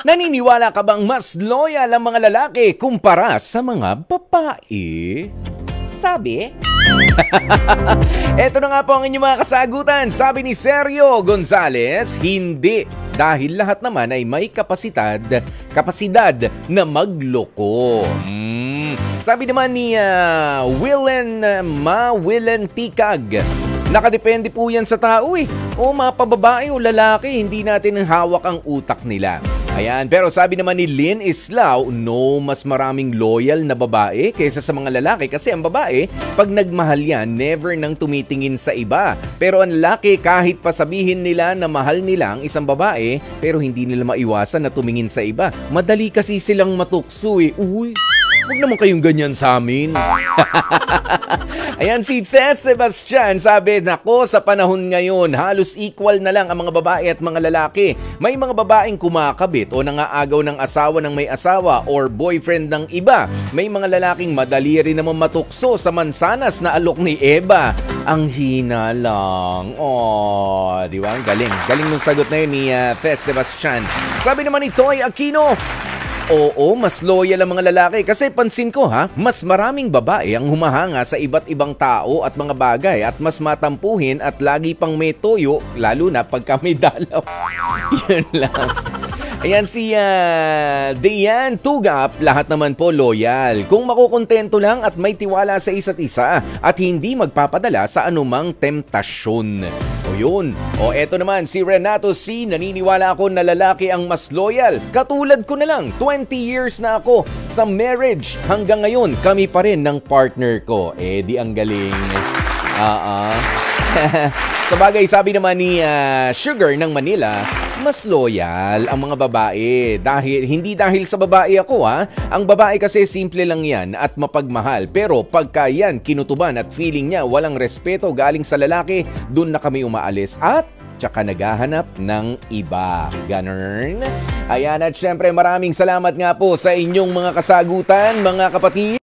Naniniwala ka bang mas loyal ang mga lalaki kumpara sa mga babae? Sabi? Eto na nga po ang inyong mga kasagutan. Sabi ni Sergio Gonzalez, hindi. Dahil lahat naman ay may kapasidad na magloko. Sabi naman ni Willen Tikag, nakadepende po yan sa tao eh. O mapababae o lalaki, hindi natin hawak ang utak nila. Ayan, pero sabi naman ni Lynn Islao, no, mas maraming loyal na babae kaysa sa mga lalaki kasi ang babae, pag nagmahal yan, never nang tumitingin sa iba. Pero ang lalaki, kahit pa sabihin nila na mahal nila ang isang babae, pero hindi nila maiwasan na tumingin sa iba. Madali kasi silang matukso eh. Uy, huwag naman kayong ganyan sa amin. Ayan, si Tess Sebastian sabi, nako, sa panahon ngayon, halos equal na lang ang mga babae at mga lalaki. May mga babaeng kumakabit o nangaagaw ng asawa ng may asawa or boyfriend ng iba. May mga lalaking madali rin naman matukso sa mansanas na alok ni Eva. Ang hina lang. Oh, di ba? Galing. Galing nung sagot na yun ni Tess Sebastian. Sabi naman ni Toy Aquino, oo, mas loyal ang mga lalaki kasi pansin ko mas maraming babae ang humahanga sa iba't ibang tao at mga bagay at mas matampuhin at lagi pang may toyo lalo na pagka may dalaw. Yun lang. Ayan si Diane Tugap, lahat naman po loyal. Kung makukontento lang at may tiwala sa isa't isa at hindi magpapadala sa anumang temptasyon. O yun. O eto naman si Renato C. Naniniwala ako na lalaki ang mas loyal. Katulad ko na lang, 20 years na ako sa marriage. Hanggang ngayon, kami pa rin ng partner ko. Eh di ang galing. Sa bagay, sabi naman ni Sugar ng Manila, mas loyal ang mga babae. Hindi dahil sa babae ako Ang babae kasi simple lang yan at mapagmahal. Pero pagka yan kinutuban at feeling niya walang respeto galing sa lalaki, dun na kami umaalis at tsaka naghahanap ng iba. Ganun. Ayan, at syempre maraming salamat nga po sa inyong mga kasagutan, mga kapatid.